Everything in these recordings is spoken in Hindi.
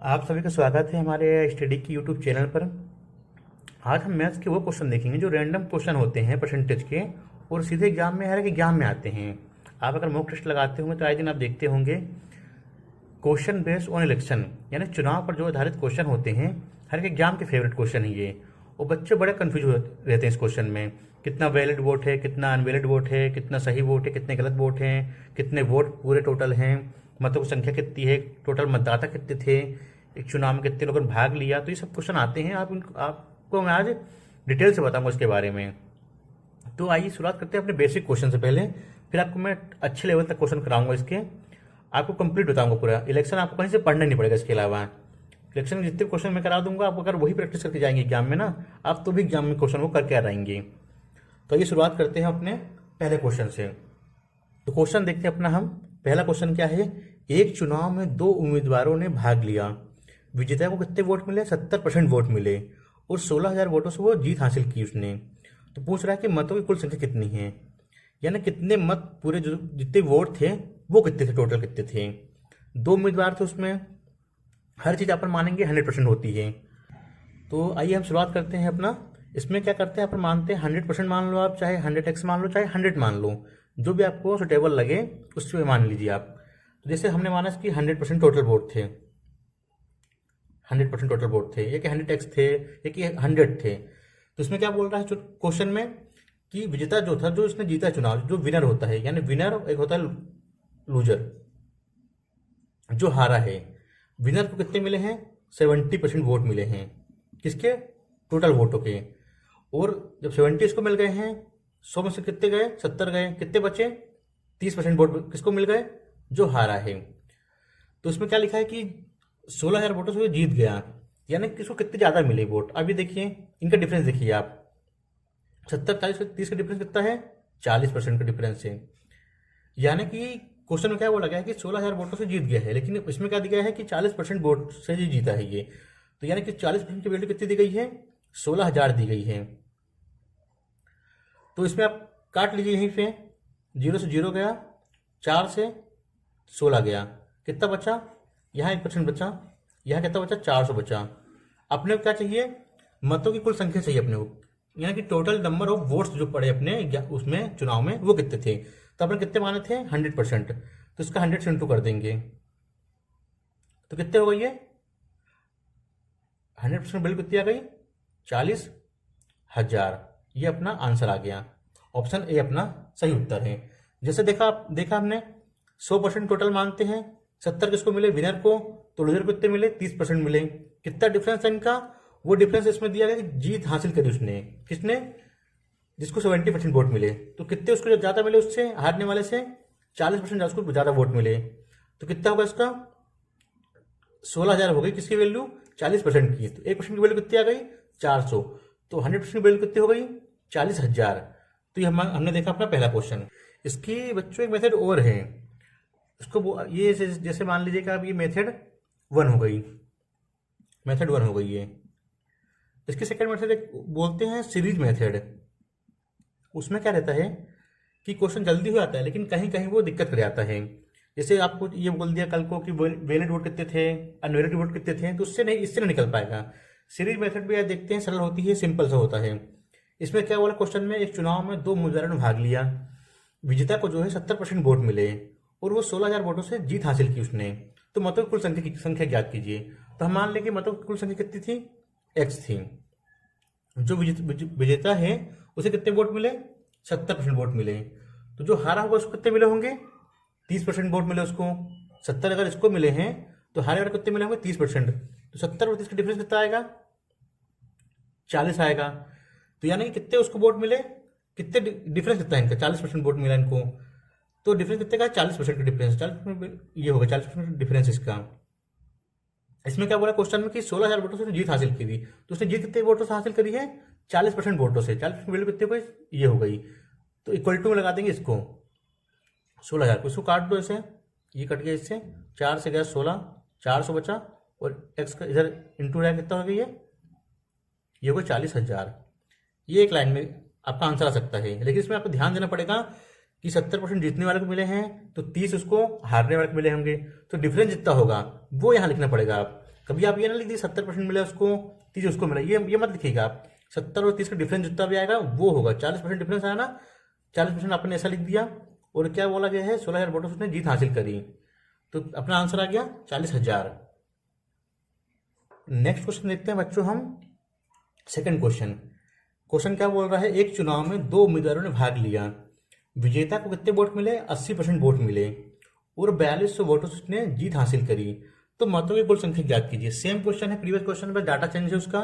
आप सभी का स्वागत है हमारे स्टडी की यूट्यूब चैनल पर। आज हम मैथ्स के वो क्वेश्चन देखेंगे जो रैंडम क्वेश्चन होते हैं परसेंटेज के और सीधे एग्जाम में हर एक एग्जाम में आते हैं। आप अगर मॉक टेस्ट लगाते होंगे तो आए दिन आप देखते होंगे क्वेश्चन बेस्ड ऑन इलेक्शन, यानी चुनाव पर जो आधारित क्वेश्चन होते हैं। हर एक एग्जाम के फेवरेट क्वेश्चन है ये, और बच्चे बड़े कन्फ्यूज रहते हैं इस क्वेश्चन में। कितना वैलिड वोट है, कितना अनवैलिड वोट है, कितना सही वोट है, कितने गलत वोट हैं, कितने वोट पूरे टोटल हैं, मतों की संख्या कितनी है, टोटल मतदाता कितने थे, एक चुनाव में कितने लोगों ने भाग लिया। तो ये सब क्वेश्चन आते हैं। आपको मैं आज डिटेल से बताऊंगा इसके बारे में। तो आइए शुरुआत करते हैं अपने बेसिक क्वेश्चन से पहले, फिर आपको मैं अच्छे लेवल तक क्वेश्चन कराऊंगा इसके, आपको कंप्लीट बताऊंगा पूरा। इलेक्शन आपको कहीं से पढ़ना नहीं पड़ेगा। इसके अलावा इलेक्शन में जितने क्वेश्चन मैं करा दूंगा, आप अगर वही प्रैक्टिस करके जाएंगे एग्जाम में ना, आप तो भी एग्जाम में क्वेश्चन वो करके आ जाएंगे। तो ये शुरुआत करते हैं अपने पहले क्वेश्चन से। तो क्वेश्चन देखते हैं अपना हम। पहला क्वेश्चन क्या है, एक चुनाव में दो उम्मीदवारों ने भाग लिया, विजेता को कितने वोट मिले, 70% वोट मिले और 16,000 वोटों से वो जीत हासिल की उसने। तो पूछ रहा है कि मतों की कुल संख्या कितनी है, यानी कितने मत पूरे जो जितने वोट थे वो कितने थे, टोटल कितने थे। दो उम्मीदवार थे, उसमें हर चीज़ अपन मानेंगे 100% होती है। तो आइए हम शुरुआत करते हैं अपना। इसमें क्या करते हैं, अपन मानते हैं 100% मान लो आप, चाहे 100x मान लो, चाहे 100 मान लो, जो भी आपको सुटेबल लगे उस पर मान लीजिए आप। तो जैसे हमने माना इसकी 100% टोटल वोट थे, 100% टोटल वोट थे, ये कि 100x थे, ये कि 100 थे। तो इसमें क्या बोल रहा है क्वेश्चन में कि विजेता जो था, जो इसने जीता चुनाव, जो विनर होता है, यानी विनर एक होता है लूजर, जो हारा है। विनर को कितने मिले हैं, 70% वोट मिले हैं, किसके, टोटल वोटों के। और जब 70 इसको मिल गए हैं, 100 में से कितने गए, 70 गए, कितने बचे, 30% वोट किसको मिल गए, जो हारा है। तो इसमें क्या लिखा है कि 16,000 वोटों से वो जीत गया, यानी किसको कितने ज्यादा मिले वोट। अभी देखिए इनका डिफरेंस देखिए आप, 70 40 30 का डिफरेंस कितना है, 40% का डिफरेंस है। यानी कि क्वेश्चन में क्या बोला गया है कि 16,000 वोटों से जीत गया है, लेकिन इसमें क्या दिया है कि 40% वोट से ही जीता है ये। तो यानी कि 40% की वैल्यू कितनी दी गई है, 16,000 दी गई है। तो इसमें आप काट लीजिए, यहीं पे 0 से 0 गया, 4 से 16 गया, कितना बचा, यहाँ 1% बचा, यहाँ कितना बचा, 400 बचा। अपने को क्या चाहिए, मतों की कुल संख्या चाहिए अपने को, यानी कि टोटल नंबर ऑफ वोट्स जो पड़े अपने उसमें चुनाव में वो कितने थे। तो अपने कितने माने थे, 100%। तो इसका 100 से इंटू कर देंगे तो कितने हो गई है, 100% वैल्यू कितनी आ गई, 40,000। ये अपना आंसर आ गया। ऑप्शन ए अपना सही उत्तर है। जैसे देखा हमने 100% टोटल मानते हैं, 70 किसको मिले, विनर को, तो लूजर को कितने मिले, 30% मिले। कितना डिफरेंस है इनका, वो डिफरेंस इसमें दिया गया कि जीत हासिल करी उसने, किसने, जिसको 70% वोट मिले। तो कितने उसको ज्यादा मिले, उससे हारने वाले से 40% उसको ज्यादा वोट मिले। तो कितना होगा इसका, 16,000 हो गई, किसकी वैल्यू, 40% की। तो 1% की वैल्यू कितनी आ गई, 400। तो 100% की वैल्यू कितनी हो गई, 40,000। तो ये हमने देखा अपना पहला क्वेश्चन। इसकी बच्चों एक मेथड और है, इसको ये जैसे मान लीजिए कि अब ये मेथड 1 हो गई, मेथड 1 हो गई है। इसकी सेकंड मेथड बोलते हैं सीरीज मेथड। उसमें क्या रहता है कि क्वेश्चन जल्दी हो जाता है, लेकिन कहीं कहीं वो दिक्कत कर जाता है। जैसे आपको ये बोल दिया कल को कि वैलिड वोट कितने थे, अनवैलिड वोट कितने थे, तो इससे नहीं निकल पाएगा। सीरीज मेथड भी देखते हैं, सरल होती है, सिंपल सा होता है। इसमें क्या बोला क्वेश्चन में, एक चुनाव में दो उम्मीदवारों ने भाग लिया, विजेता को जो है 70% वोट मिले और वो 16,000 वोटों से जीत हासिल की उसने। तो मतों की कुल संख्या ज्ञात कीजिए। तो हम मान लें कि मतों की कुल संख्या कितनी थी, x थी। जो विजेता है उसे कितने वोट मिले, 70% वोट मिले। तो जो हारा होगा उसको कितने मिले होंगे, 30% वोट मिले उसको। 70 अगर इसको मिले हैं तो हारे वाले कितने मिले होंगे, 30%। तो 70 और 30 का डिफरेंस कितना आएगा, 40 आएगा। तो यानी कि कितने उसको वोट मिले, कितने डिफरेंस कितना है इनका, 40% वोट मिला इनको। तो डिफरेंस कितने का, 40% का डिफरेंस, 40% ये होगा 40% डिफरेंस इसका। इसमें क्या बोला क्वेश्चन में कि 16,000 वोटों से जीत हासिल की थी, तो उसने जीत कितने वोटों से हासिल करी है, 40% वोटों से। 40% वैल्यू कितने को, ये हो गई। तो इक्वल टू में लगा देंगे इसको, 16,000 को इसको काट दो ऐसे, ये कट गया इससे, 4 से गया 16, 400 बचा, और एक्स का इधर इंटू रहा कितना हो गया, ये हो गया 40,000। ये एक लाइन में आपका आंसर आ सकता है, लेकिन इसमें आपको ध्यान देना पड़ेगा कि 70% जीतने वाले को मिले हैं तो 30 उसको हारने वाले को मिले होंगे, तो डिफरेंस जितना होगा वो यहाँ लिखना पड़ेगा। आप कभी आप ये ना लिख दीजिए 70% मिला उसको, 30 उसको मिला, ये मत लिखिएगा आप। 70 और 30 का डिफरेंस जितना भी आएगा वो होगा। 40% डिफरेंस आया ना, 40% आपने ऐसा लिख दिया। और क्या बोला गया है, 16,000 वोटों से उसने जीत हासिल करी, तो अपना आंसर आ गया 40,000। नेक्स्ट क्वेश्चन देखते हैं बच्चों हम, सेकंड क्वेश्चन। क्वेश्चन क्या बोल रहा है, एक चुनाव में 2 उम्मीदवारों ने भाग लिया, विजेता को कितने वोट मिले, 80% वोट मिले, और 4200 वोटों से उसने जीत हासिल करी। तो मतों की कुल संख्या ज्ञात कीजिए। सेम क्वेश्चन है, प्रीवियस क्वेश्चन में डाटा चेंज है उसका।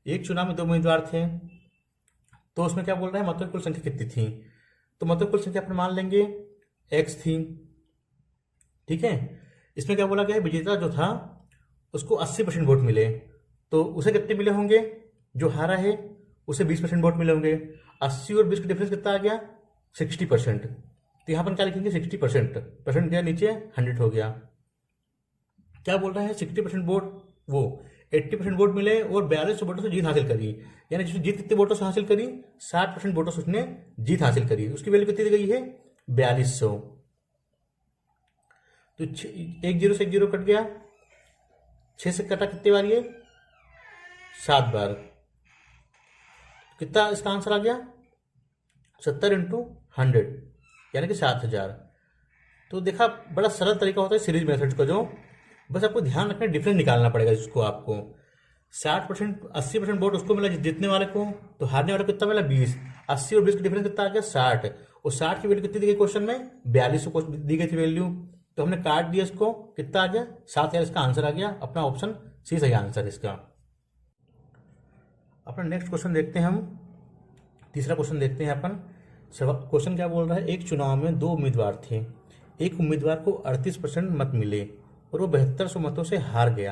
एक चुनाव में 2 उम्मीदवार थे, तो उसमें क्या बोल रहा है, मतों की कुल संख्या कितनी थी। तो मतों की कुल संख्या अपने मान लेंगे x थी, ठीक है। इसमें क्या बोला गया है, विजेता जो था उसको 80% वोट मिले, तो उसे कितने मिले होंगे, जो हारा है उसे 20% वोट मिले होंगे। 80 और 20 का डिफरेंस कितना आ गया, 60%। तो यहाँ पर क्या लिखेंगे, 60%, परसेंट गया नीचे, 100 हो गया। क्या बोल रहा है, 60% वोट वो 80% वोट मिले और 4200 वोटों से जीत हासिल करी, यानी जिसने जीत कितने वोटों से हासिल करी, 60% वोटों से उसने जीत हासिल करी। उसकी वैल्यू कितनी दी गई है, 4200। तो 1 0 से 1 0 कट गया, 6 से कटा कितनी बार, ये 7 बार। कितना इसका आंसर आ गया, 70 × 100, यानी कि 7000। तो देखा, बड़ा सरल तरीका होता है सीरीज मेथड का, जो बस आपको ध्यान रखना, डिफरेंस निकालना पड़ेगा जिसको आपको। 60%, 80% वोट उसको मिला जीतने वाले को, तो हारने वाले को कितना मिला, 20। 80 और 20 का डिफरेंस कितना आ गया, 60। और 60 की वैल्यू कितनी दी गई क्वेश्चन में, 4200 दी गई थी वैल्यू, तो हमने काट दिया इसको, कितना आ गया, 7000 इसका आंसर आ गया। अपना ऑप्शन सी सही आंसर है इसका। अपना नेक्स्ट क्वेश्चन देखते हैं हम, तीसरा क्वेश्चन देखते हैं अपन। क्वेश्चन क्या बोल रहा है, एक चुनाव में 2 उम्मीदवार थे, एक उम्मीदवार को 38% मत मिले और वो 7200 मतों से हार गया,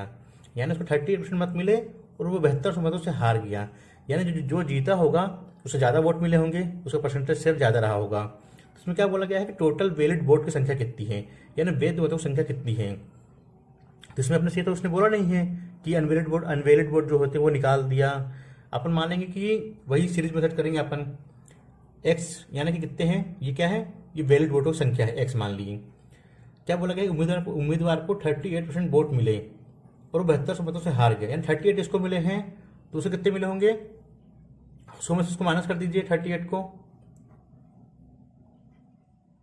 यानी उसको 38% मत मिले और वो 7200 मतों से हार गया, यानी जो जीता होगा उससे ज़्यादा वोट मिले होंगे, उसका परसेंटेज शेयर ज़्यादा रहा होगा। तो इसमें क्या बोला गया है कि टोटल वैलिड वोट की संख्या कितनी है, यानी वैध मतों की संख्या कितनी है। तो इसमें अपने से तो उसने बोला नहीं है कि अनवैलिड वोट जो होते हैं वो निकाल दिया। अपन मानेंगे कि वही सीरीज मेथड करेंगे अपन। x यानी कि कितने हैं, ये क्या है, ये वैलिड वोटों की संख्या है, x मान लीजिए। क्या बोला गया, उम्मीदवार को 38% वोट मिले और वो 7200 मतों से हार गया, यानी 38 इसको मिले हैं, तो उसे कितने मिले होंगे, 100 में से उसको माइनस कर दीजिए 38 को,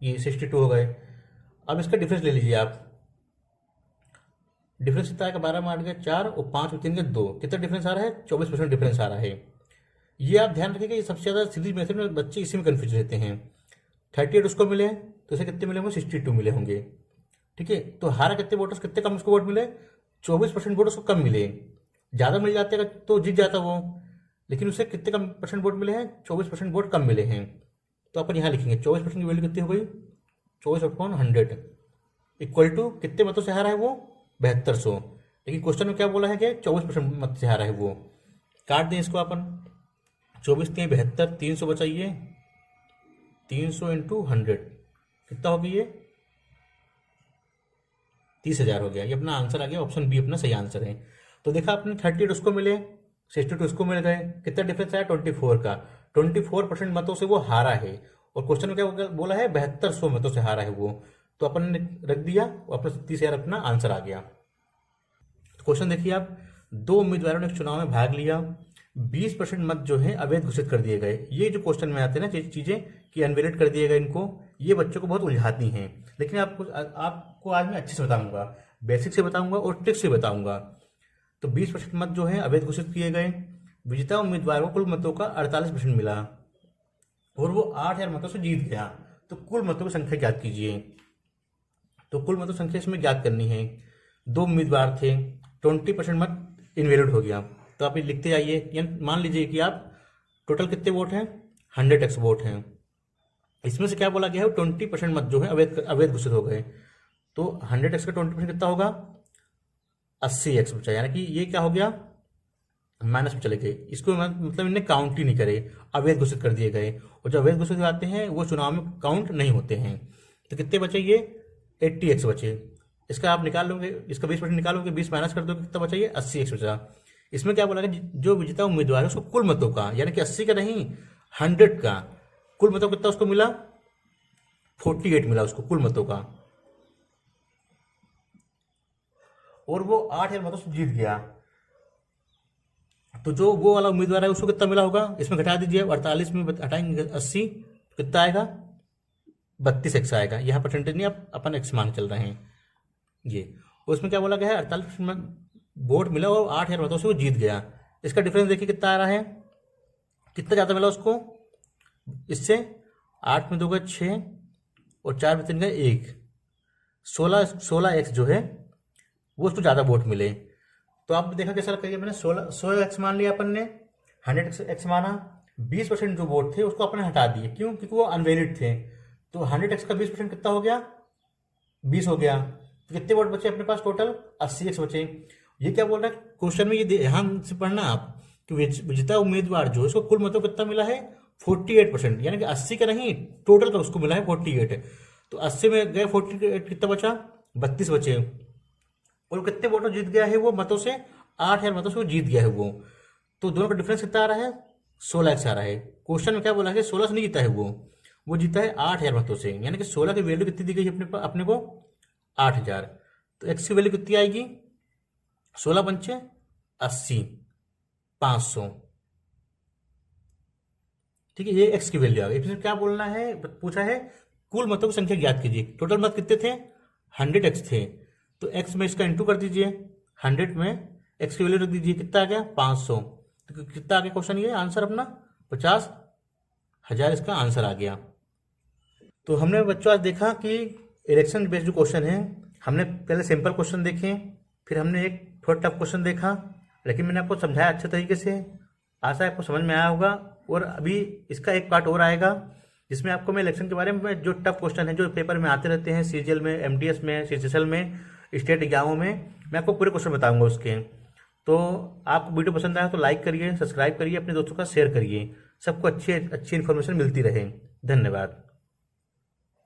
ये 62 हो गए। अब इसका डिफरेंस ले लीजिए आप, डिफरेंस कितना आएगा, 12 में 8 गए 4 और 5 में 3 गए 2, कितना डिफरेंस आ रहा है, 24% डिफरेंस आ रहा है। ये आप ध्यान रखिएगा, ये सबसे ज़्यादा सीरीज मेथड में बच्चे इसी में कन्फ्यूज रहते हैं। 38 उसको मिले तो उसे कितने मिले होंगे, 62 मिले होंगे, ठीक है। तो हारा कितने वोटर्स, कितने कम उसको वोट मिले, 24% वोट उसको कम मिले। ज़्यादा मिल जाते तो जीत जाता वो, लेकिन उसे कितने कम परसेंट वोट मिले हैं, 24% वोट कम मिले हैं। तो अपन यहाँ लिखेंगे 24% की वैल्यू कितनी हो गई, 24/100 इक्वल टू कितने मतों से हारा है वो, 7200। लेकिन क्वेश्चन में क्या बोला है कि 24% मत से हारा है वो। काट दें इसको अपन, 24 3 72, 300 बचाइए, 300 × 100 कितना हो गया, ये 30,000 हो गया। ये अपना आंसर आ गया, ऑप्शन बी अपना सही आंसर है। तो देखा आपने 38 उसको मिले, 62 उसको मिल गए, कितना डिफरेंस आया, 24 का। 24% मतों से वो हारा है, और क्वेश्चन में क्या बोला है, 7200 मतों से हारा है वो, तो अपन ने रख दिया, अपना 30,000 अपना आंसर आ गया। तो क्वेश्चन देखिए आप, 2 उम्मीदवारों ने चुनाव में भाग लिया, 20% मत जो है अवैध घोषित कर दिए गए। ये जो क्वेश्चन में आते हैं ना चीजें कि अनवैलिड कर दिए गए, इनको ये बच्चों को बहुत उलझाती हैं। लेकिन आपको आज मैं अच्छे से बताऊंगा, बेसिक से बताऊंगा और ट्रिक से बताऊंगा। तो 20% मत जो है अवैध घोषित किए गए, विजेता उम्मीदवार को कुल मतों का 48% मिला और वो 8000 मतों से जीत गया। तो कुल मतों की संख्या ज्ञात कीजिए। तो कुल मतों की संख्या इसमें ज्ञात करनी है। 2 उम्मीदवार थे, 20% मत इनवैलिड हो गया, तो आप ये लिखते जाइए। यानी मान लीजिए कि आप टोटल कितने वोट हैं, 100x वोट हैं। इसमें से क्या बोला गया है, 20% मत जो है अवैध घोषित हो गए। तो 100x का 20% कितना होगा, 80x बचा, यानी कि ये क्या हो गया, माइनस में चले गए। इसको मतलब इन्हें काउंट ही नहीं करे, अवैध घोषित कर दिए गए। और जो अवैध घोषित आते हैं वो चुनाव में काउंट नहीं होते हैं। तो कितने बचे, ये 80x बचे। इसका आप निकाल लोगे, इसका 20% निकालोगे, 20 माइनस कर दोगे, कितना बचा, ये 80x बचा। इसमें क्या बोला गया, जो विजेता उम्मीदवार है उसको कुल मतों का, यानी कि 80 का नहीं 100 का कुल मतों कितना उसको मिला, 48 मिला उसको कुल मतों का। और वो 8,000 मतों से जीत गया, तो जो वो वाला उम्मीदवार है उसको कितना मिला होगा, इसमें घटा दीजिए, 48 में हटाएंगे 80, कितना आएगा, 32x आएगा। यहाँ परसेंटेज नहीं, आप अपन एक्स मान चल रहे हैं ये। उसमें क्या बोला गया है, 48 वोट मिला और 8,000 मतों से वो जीत गया। इसका डिफरेंस देखिए कितना आ रहा है, कितना ज़्यादा मिला उसको इससे, 8 में 2 गए 6 और 4 में 3 गए 1, 16x जो है वो उसको ज़्यादा वोट मिले। तो आप देखा कैसा करिए, मैंने 16x मान लिया अपन ने, 100x माना, 20% जो वोट थे उसको अपने हटा दिए, क्यों, क्योंकि वो अनवैलिड थे। तो 100x का 20% कितना हो गया, 20 हो गया। तो कितने वोट बचे अपने पास टोटल, 80x बचे। ये क्या बोल रहा है क्वेश्चन में, ये ध्यान से पढ़ना आप कि विजेता उम्मीदवार जो उसको कुल मतों कितना मिला है, 48%, यानी कि 80 का नहीं, टोटल का उसको मिला है 48। तो 80 में गए 48, कितना बचा, 32 बचे। और कितने वोटों जीत गया है वो मतों से, 8,000 मतों से वो जीत गया है वो। तो दोनों का डिफरेंस कितना आ रहा है, 16x आ रहा है। क्वेश्चन में क्या बोला है, 16 से नहीं जीता है वो जीता है 8,000 मतों से, यानी कि 16 की वैल्यू कितनी दी गई है अपने को, 8,000। तो एक्स की वैल्यू कितनी आएगी, 16 पंचे 80, 500। ठीक है, ये एक्स की वैल्यू आ गई। इसमें क्या बोलना है, पूछा है कुल मतों की संख्या ज्ञात कीजिए। टोटल मत कितने थे, 100x थे, तो x में इसका इंटू कर दीजिए, 100 में x की वैल्यू रख दीजिए, कितना आ गया, 500। तो कितना आ गया क्वेश्चन, ये आंसर अपना 50,000 इसका आंसर आ गया। तो हमने बच्चों आज देखा कि इलेक्शन बेस्ड जो क्वेश्चन है, हमने पहले सिंपल क्वेश्चन देखे, फिर हमने एक थोड़ा टफ क्वेश्चन देखा, लेकिन मैंने आपको समझाया अच्छे तरीके से, आशा है आपको समझ में आया होगा। और अभी इसका एक पार्ट और आएगा जिसमें आपको मैं इलेक्शन के बारे में जो टफ क्वेश्चन है जो पेपर में आते रहते हैं, सीजीएल में, एमटीएस में, सीजीएल में, स्टेट एग्जामों में, मैं आपको पूरे क्वेश्चन बताऊंगा उसके। तो आपको वीडियो पसंद आया तो लाइक करिए, सब्सक्राइब करिए, अपने दोस्तों का शेयर करिए, सबको अच्छी अच्छी इन्फॉर्मेशन मिलती रहे। धन्यवाद।